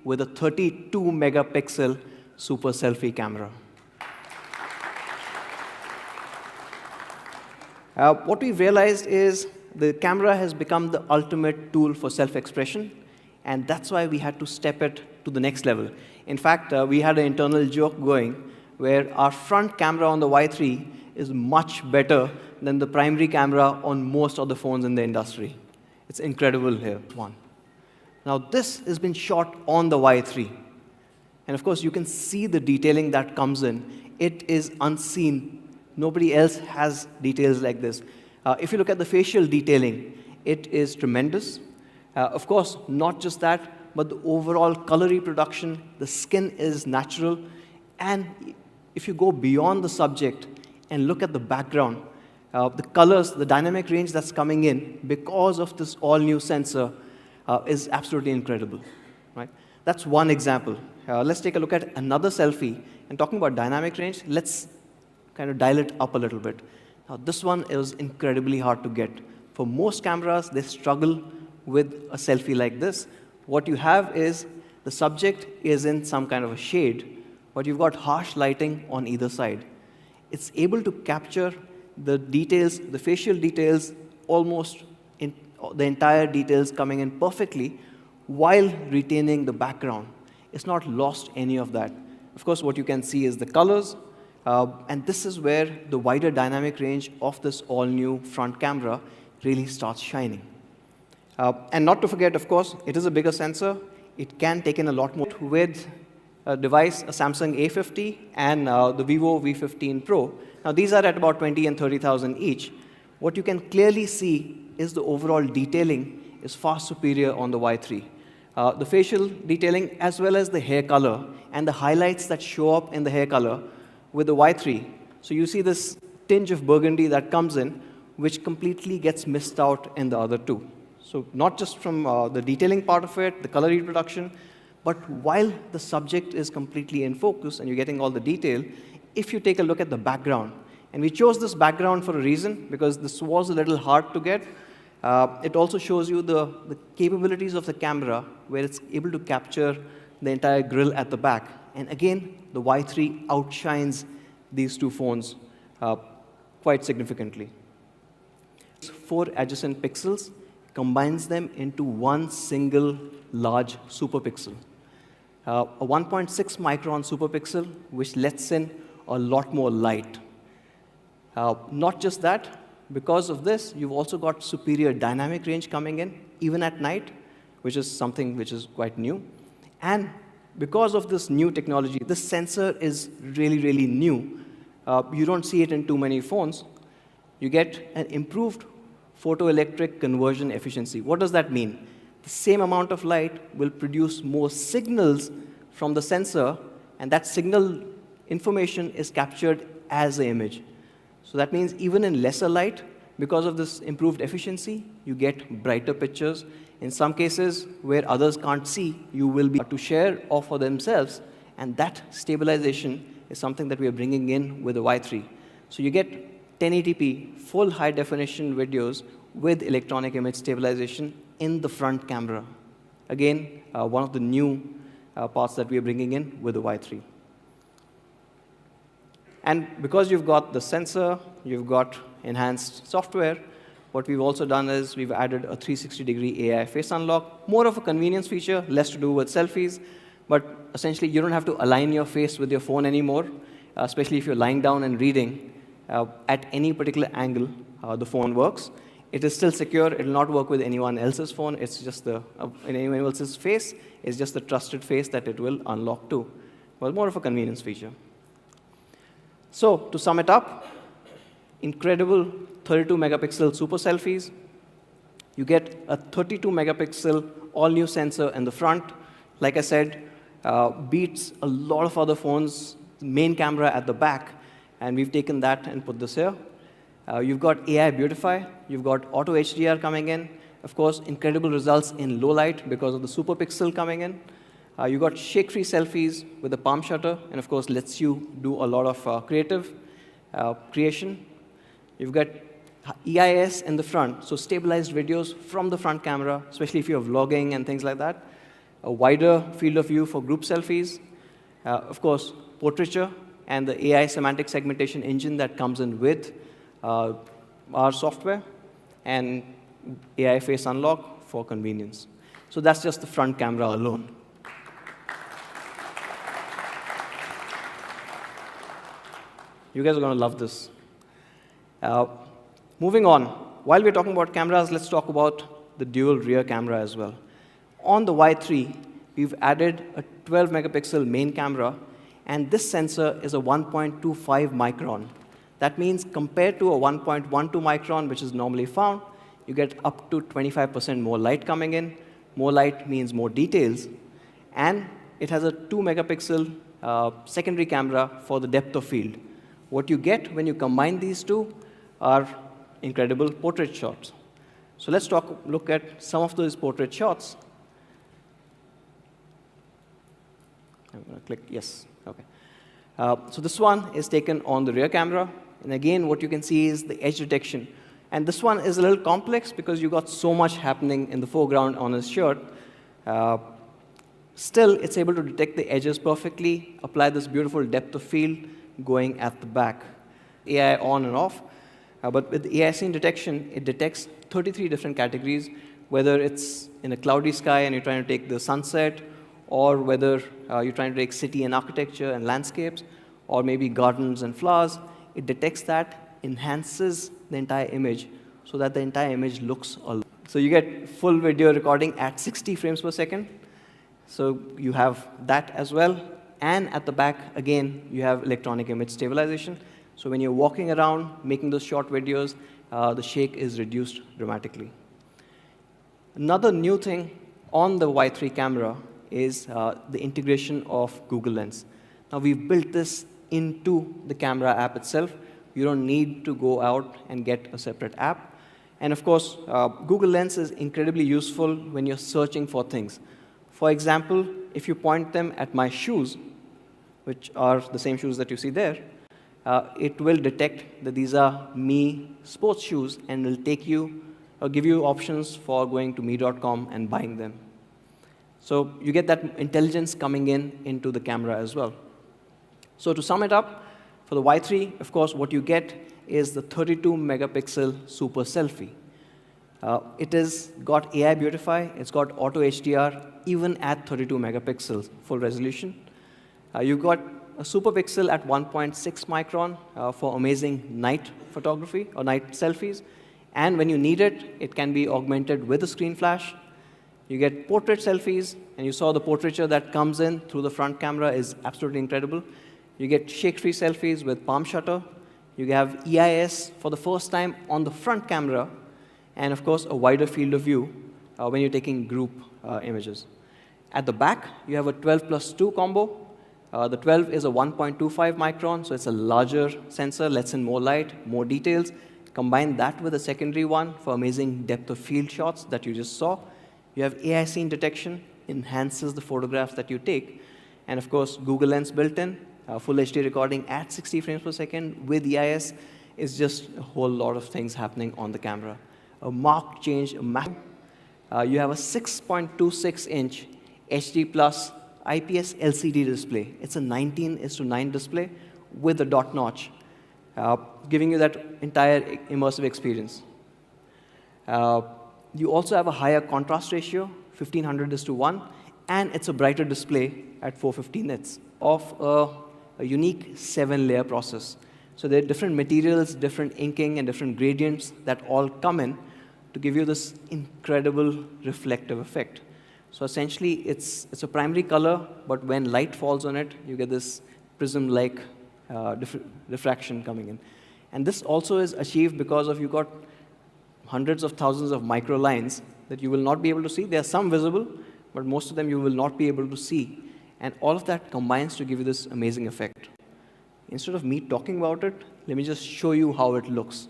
with a 32 megapixel Super Selfie camera. What we've realized is the camera has become the ultimate tool for self-expression, and that's why we had to step it to the next level. In fact, we had an internal joke going where our front camera on the Y3 is much better than the primary camera on most of the phones in the industry. It's incredible here, one. Now, this has been shot on the Y3. And of course, you can see the detailing that comes in. It is unseen. Nobody else has details like this. If you look at the facial detailing, it is tremendous. Of course, not just that, but the overall color reproduction, the skin is natural. And if you go beyond the subject and look at the background, the colors, the dynamic range that's coming in because of this all-new sensor is absolutely incredible. Right? That's one example. Let's take a look at another selfie. And talking about dynamic range, let's kind of dial it up a little bit. Now, this one is incredibly hard to get. For most cameras, they struggle with a selfie like this. What you have is the subject is in some kind of a shade, but you've got harsh lighting on either side. It's able to capture the details, the facial details, almost in the entire details coming in perfectly while retaining the background. It's not lost any of that. Of course, what you can see is the colors, and this is where the wider dynamic range of this all-new front camera really starts shining. And not to forget, of course, it is a bigger sensor. It can take in a lot more with a device, a Samsung A50 and the Vivo V15 Pro. Now, these are at about 20 and 30,000 each. What you can clearly see is the overall detailing is far superior on the Y3. The facial detailing, as well as the hair color and the highlights that show up in the hair color with the Y3. So you see this tinge of burgundy that comes in, which completely gets missed out in the other two. So not just from the detailing part of it, the color reproduction, but while the subject is completely in focus and you're getting all the detail, if you take a look at the background, and we chose this background for a reason, because this was a little hard to get. It also shows you the capabilities of the camera, where it's able to capture the entire grille at the back. And again, the Y3 outshines these two phones quite significantly. 4 adjacent pixels combines them into one single large superpixel. A 1.6 micron superpixel, which lets in a lot more light. Not just that, because of this, you've also got superior dynamic range coming in, even at night, which is something which is quite new. And because of this new technology, this sensor is really, really new. You don't see it in too many phones. You get an improved photoelectric conversion efficiency. What does that mean? The same amount of light will produce more signals from the sensor, and that signal information is captured as an image. So that means even in lesser light, because of this improved efficiency, you get brighter pictures. In some cases where others can't see, you will be able to share or for themselves, and that stabilization is something that we are bringing in with the Y3. So you get 1080p full high-definition videos with electronic image stabilization in the front camera. Again, one of the new parts that we are bringing in with the Y3. And because you've got the sensor, you've got enhanced software, what we've also done is we've added a 360-degree AI face unlock, more of a convenience feature, less to do with selfies, but essentially you don't have to align your face with your phone anymore, especially if you're lying down and reading. At any particular angle, the phone works. It is still secure. It will not work with anyone else's phone. It's just in anyone else's face. It's just the trusted face that it will unlock to. Well, more of a convenience feature. So to sum it up, incredible 32-megapixel super selfies. You get a 32-megapixel all-new sensor in the front. Like I said, beats a lot of other phones, main camera at the back. And we've taken that and put this here. You've got AI Beautify. You've got Auto HDR coming in. Of course, incredible results in low light because of the super pixel coming in. You've got shake-free selfies with the palm shutter, and of course, lets you do a lot of creative creation. You've got EIS in the front, so stabilized videos from the front camera, especially if you're vlogging and things like that. a wider field of view for group selfies, of course, portraiture, and the AI semantic segmentation engine that comes in with our software, and AI face unlock for convenience. So that's just the front camera alone. You guys are going to love this. Moving on, while we're talking about cameras, let's talk about the dual rear camera as well. On the Y3, we've added a 12 megapixel main camera, and this sensor is a 1.25 micron. That means compared to a 1.12 micron, which is normally found, you get up to 25% more light coming in. More light means more details. And it has a 2 megapixel secondary camera for the depth of field. What you get when you combine these two are incredible portrait shots. So let's look at some of those portrait shots. I'm going to click yes. OK. So this one is taken on the rear camera. And again, what you can see is the edge detection. And this one is a little complex because you got so much happening in the foreground on his shirt. Still, it's able to detect the edges perfectly, apply this beautiful depth of field going at the back. AI on and off. But with the AI scene detection, it detects 33 different categories, whether it's in a cloudy sky and you're trying to take the sunset, or whether you're trying to take city and architecture and landscapes, or maybe gardens and flowers. It detects that, enhances the entire image so that the entire image looks alive. So you get full video recording at 60 frames per second. So you have that as well. And at the back, again, you have electronic image stabilization. So when you're walking around, making those short videos, the shake is reduced dramatically. Another new thing on the Y3 camera is the integration of Google Lens. Now, we've built this into the camera app itself. You don't need to go out and get a separate app. And of course, Google Lens is incredibly useful when you're searching for things. For example, if you point them at my shoes, which are the same shoes that you see there, it will detect that these are me sports shoes and will take you or give you options for going to me.com and buying them. So you get that intelligence coming into the camera as well. So to sum it up, for the Y3, of course, what you get is the 32 megapixel Super Selfie. It has got AI Beautify. It's got Auto HDR, even at 32 megapixels full resolution. You've got a super pixel at 1.6 micron for amazing night photography or night selfies. And when you need it, it can be augmented with a screen flash. You get portrait selfies, and you saw the portraiture that comes in through the front camera is absolutely incredible. You get shake-free selfies with palm shutter. You have EIS for the first time on the front camera, and of course, a wider field of view when you're taking group images. At the back, you have a 12+2 combo. The 12 is a 1.25 micron, so it's a larger sensor, lets in more light, more details. Combine that with a secondary one for amazing depth of field shots that you just saw. You have AI scene detection, enhances the photographs that you take. And of course, Google Lens built in, full HD recording at 60 frames per second with EIS is just a whole lot of things happening on the camera. A marked change, you have a 6.26-inch HD plus IPS LCD display. It's a 19:9 display with a dot notch, giving you that entire immersive experience. You also have a higher contrast ratio, 1500:1, and it's a brighter display at 450 nits of a unique 7-layer process. So there are different materials, different inking, and different gradients that all come in to give you this incredible reflective effect. So essentially, it's a primary color, but when light falls on it, you get this prism-like diffraction coming in. And this also is achieved because of you got hundreds of thousands of micro lines that you will not be able to see. There are some visible, but most of them you will not be able to see. And all of that combines to give you this amazing effect. Instead of me talking about it, let me just show you how it looks.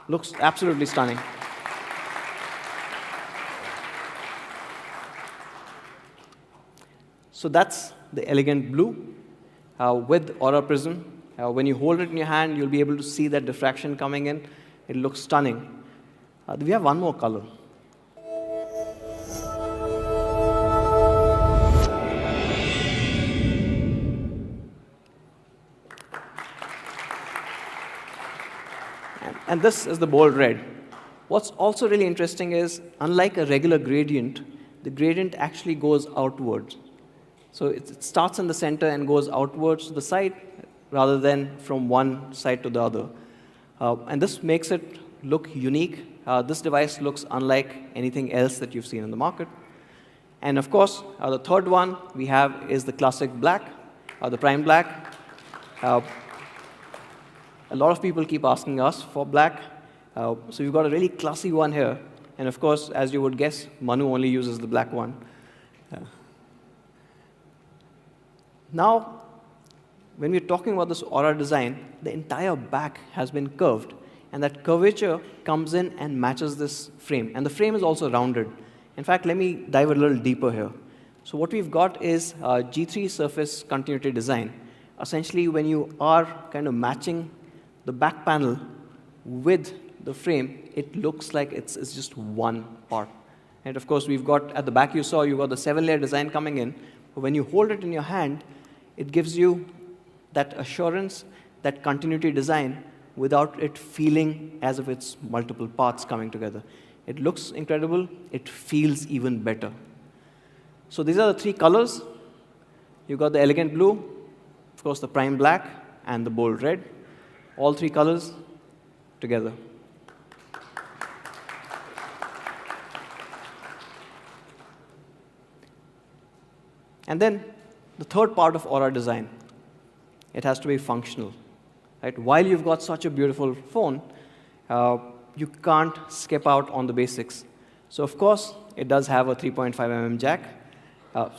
Looks absolutely stunning. So that's the elegant blue with Aura Prism When you hold it in your hand, you'll be able to see that diffraction coming in. It looks stunning. We have one more color. And this is the Bold Red. What's also really interesting is, unlike a regular gradient, the gradient actually goes outwards. So it starts in the center and goes outwards to the side, rather than from one side to the other. And this makes it look unique. This device looks unlike anything else that you've seen in the market. And of course, the third one we have is the classic black, the prime black. A lot of people keep asking us for black. So we've got a really classy one here. And of course, as you would guess, Manu only uses the black one. Now, when we're talking about this Aura design, the entire back has been curved. And that curvature comes in and matches this frame. And the frame is also rounded. In fact, let me dive a little deeper here. So what we've got is G3 surface continuity design. Essentially, when you are kind of matching the back panel with the frame, it looks like it's just one part. And of course, we've got, at the back you saw, you've got the 7-layer design coming in. But when you hold it in your hand, it gives you that assurance, that continuity design, without it feeling as if it's multiple parts coming together. It looks incredible. It feels even better. So these are the 3 colors. You've got the elegant blue, of course, the prime black, and the bold red. All 3 colors together. And then the third part of Aura design, it has to be functional. Right? While you've got such a beautiful phone, you can't skip out on the basics. So of course, it does have a 3.5mm jack.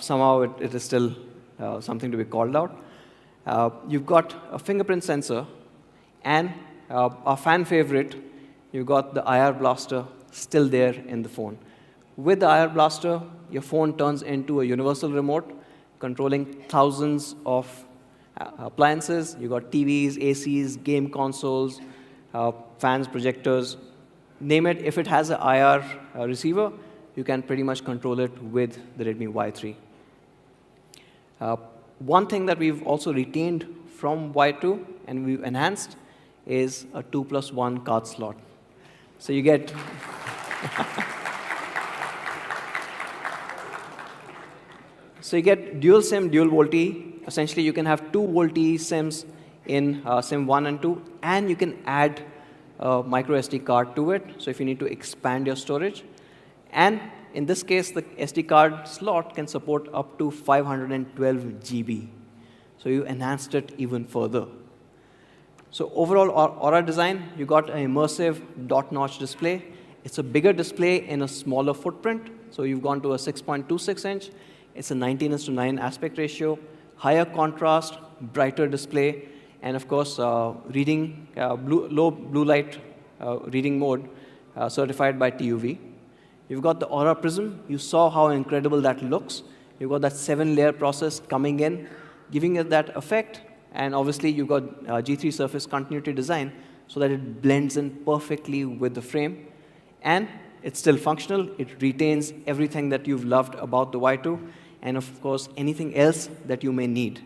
Somehow it is still something to be called out. You've got a fingerprint sensor, and our fan favorite, you've got the IR blaster still there in the phone. With the IR blaster, your phone turns into a universal remote, controlling thousands of appliances. You've got TVs, ACs, game consoles, fans, projectors. Name it, if it has an IR receiver, you can pretty much control it with the Redmi Y3. One thing that we've also retained from Y2 and we've enhanced is a 2+1 card slot. So you get so you get dual SIM, dual VoLTE. Essentially, you can have 2 VoLTE SIMs in SIM 1 and 2, and you can add a micro SD card to it, so if you need to expand your storage. And in this case, the SD card slot can support up to 512 GB. So you enhanced it even further. So overall, Aura design, you got an immersive dot-notch display. It's a bigger display in a smaller footprint. So you've gone to a 6.26-inch. It's a 19:9 aspect ratio, higher contrast, brighter display, and of course, reading low blue light reading mode certified by TUV. You've got the Aura Prism. You saw how incredible that looks. You've got that 7-layer process coming in, giving it that effect. And obviously, you've got G3 surface continuity design so that it blends in perfectly with the frame. And it's still functional. It retains everything that you've loved about the Y2, and of course, anything else that you may need.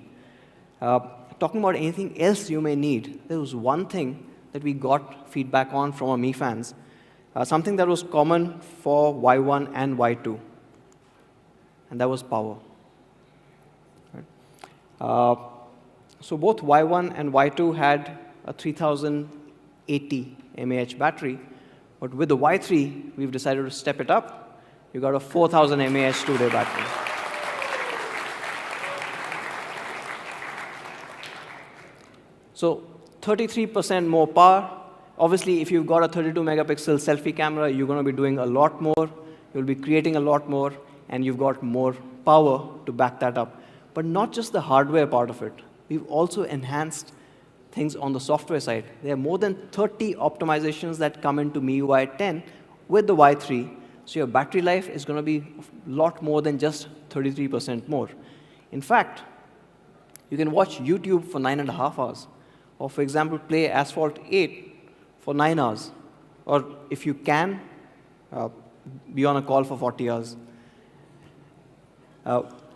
Talking about anything else you may need, there was one thing that we got feedback on from our Mi fans, something that was common for Y1 and Y2, and that was power. Right? So both Y1 and Y2 had a 3080 mAh battery, but with the Y3, we've decided to step it up. You got a 4000 mAh 2-day battery. So 33% more power. Obviously, if you've got a 32-megapixel selfie camera, you're going to be doing a lot more. You'll be creating a lot more, and you've got more power to back that up. But not just the hardware part of it. We've also enhanced things on the software side. There are more than 30 optimizations that come into MIUI 10 with the Y3. So your battery life is going to be a lot more than just 33% more. In fact, you can watch YouTube for 9.5 hours. or for example, play Asphalt 8 for 9 hours. Or if you can, be on a call for 40 hours.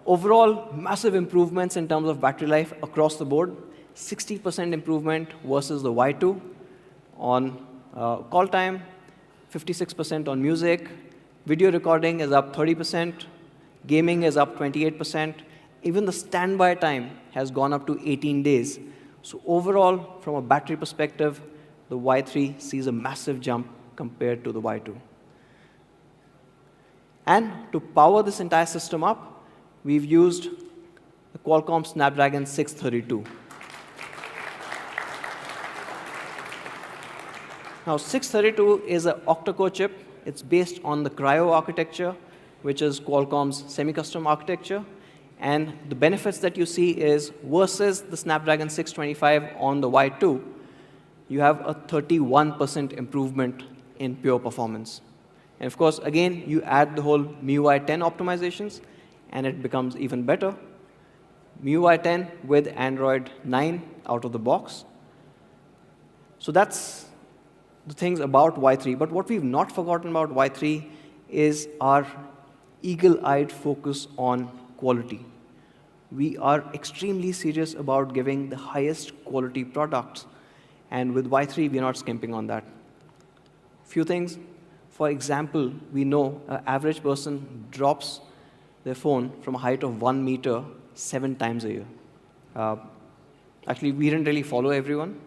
Overall, massive improvements in terms of battery life across the board. 60% improvement versus the Y2 on call time, 56% on music. Video recording is up 30%. Gaming is up 28%. Even the standby time has gone up to 18 days. So overall, from a battery perspective, the Y3 sees a massive jump compared to the Y2. And to power this entire system up, we've used the Qualcomm Snapdragon 632. Now, 632 is an octa-core chip. It's based on the Cryo architecture, which is Qualcomm's semi-custom architecture. And the benefits that you see is versus the Snapdragon 625 on the Y2, you have a 31% improvement in pure performance. And of course, again, you add the whole MIUI 10 optimizations, and it becomes even better. MIUI 10 with Android 9 out of the box. So that's the things about Y3. But what we've not forgotten about Y3 is our eagle-eyed focus on quality. We are extremely serious about giving the highest quality products. And with Y3, we're not skimping on that. Few things. For example, we know an average person drops their phone from a height of 1 meter 7 times a year. Actually, we didn't really follow everyone.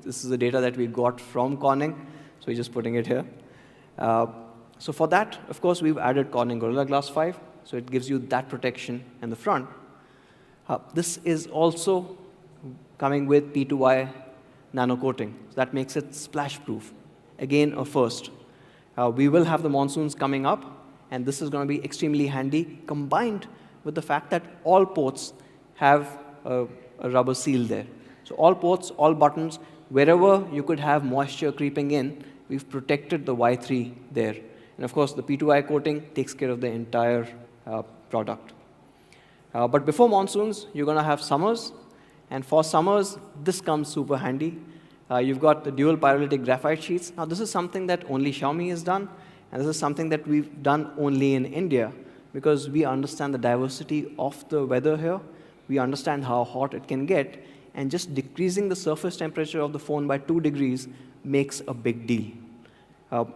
This is the data that we got from Corning, so we're just putting it here. So for that, of course, we've added Corning Gorilla Glass 5, so it gives you that protection in the front. This is also coming with P2Y nano coating. So that makes it splash-proof. Again, a first. We will have the monsoons coming up, and this is going to be extremely handy, combined with the fact that all ports have a rubber seal there. So all ports, all buttons, wherever you could have moisture creeping in, we've protected the Y3 there. And of course, the P2I coating takes care of the entire product. But before monsoons, you're going to have summers. And for summers, this comes super handy. You've got the dual pyrolytic graphite sheets. Now, this is something that only Xiaomi has done. And this is something that we've done only in India, because we understand the diversity of the weather here. We understand how hot it can get. And just decreasing the surface temperature of the phone by 2 degrees makes a big deal.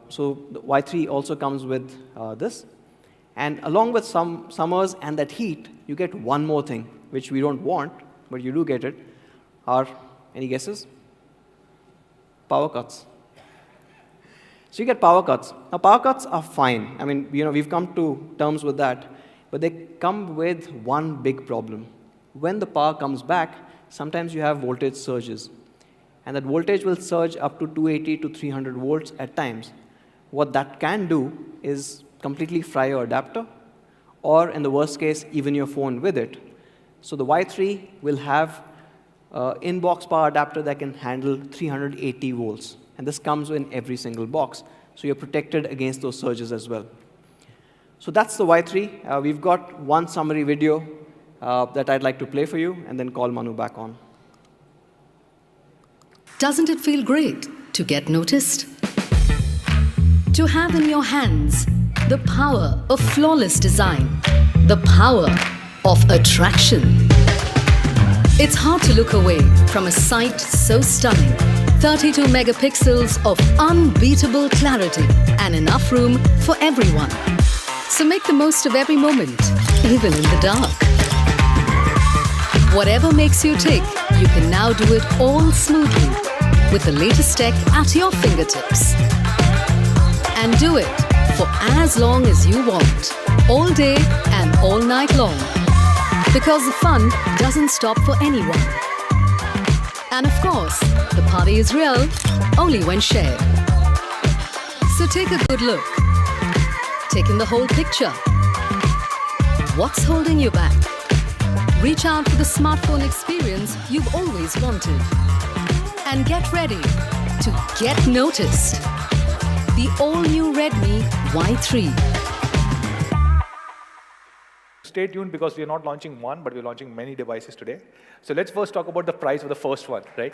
So the Y3 also comes with this. And along with some summers and that heat, you get one more thing, which we don't want, but you do get it, are, any guesses? Power cuts. So you get power cuts. Now, power cuts are fine. I mean, we've come to terms with that. But they come with one big problem. When the power comes back, sometimes you have voltage surges. And that voltage will surge up to 280 to 300 volts at times. What that can do is completely fry your adapter, or in the worst case, even your phone with it. So the Y3 will have an in-box power adapter that can handle 380 volts. And this comes in every single box. So you're protected against those surges as well. So that's the Y3. We've got one summary video that I'd like to play for you, and then call Manu back on. Doesn't it feel great to get noticed? To have in your hands the power of flawless design, the power of attraction. It's hard to look away from a sight so stunning. 32 megapixels of unbeatable clarity and enough room for everyone. So make the most of every moment, even in the dark. Whatever makes you tick, you can now do it all smoothly with the latest tech at your fingertips. And do it for as long as you want, all day and all night long. Because the fun doesn't stop for anyone. And of course, the party is real only when shared. So take a good look. Take in the whole picture. What's holding you back? Reach out for the smartphone experience you've always wanted. And get ready to get noticed. The all-new Redmi Y3. stay tuned because we're not launching one, but we're launching many devices today. So let's first talk about the price of the first one, right?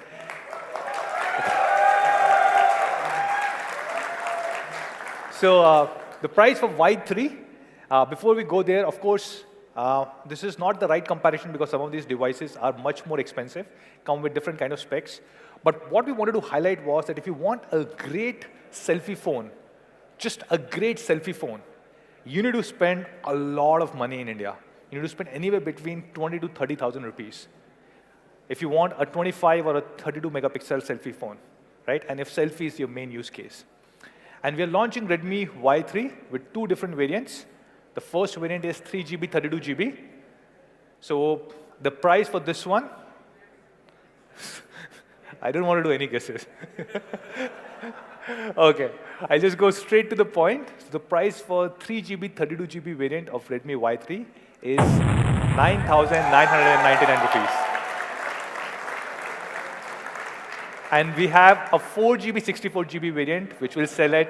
So the price for Y3, before we go there, of course, this is not the right comparison because some of these devices are much more expensive, come with different kind of specs. But what we wanted to highlight was that if you want a great selfie phone, just a great selfie phone, you need to spend a lot of money in India. You need to spend anywhere between 20 to 30,000 rupees. If you want a 25 or a 32 megapixel selfie phone, right? And if selfie is your main use case. And we are launching Redmi Y3 with 2 different variants. The first variant is 3GB, 32GB. So the price for this one, I don't want to do any guesses. Okay, I'll just go straight to the point. So the price for 3GB, 32GB variant of Redmi Y3 is 9,999 rupees. And we have a 4GB, 64GB variant, which will sell at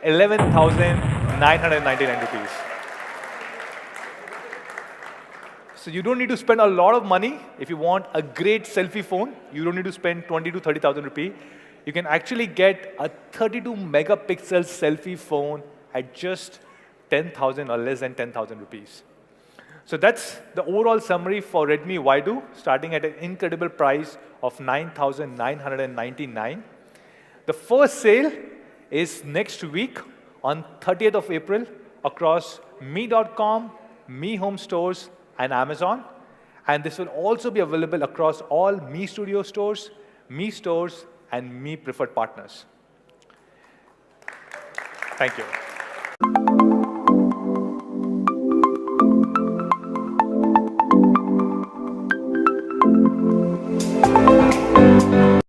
11,999 rupees. So you don't need to spend a lot of money. If you want a great selfie phone, you don't need to spend 20 to 30,000 rupees. You can actually get a 32 megapixel selfie phone at just 10,000 or less than 10,000 rupees. So that's the overall summary for Redmi Y2, starting at an incredible price of 9,999. The first sale is next week on 30th of April across me.com, Me Home Stores, and Amazon. And this will also be available across all Me Studio stores, Me Stores, and Me Preferred Partners. Thank you.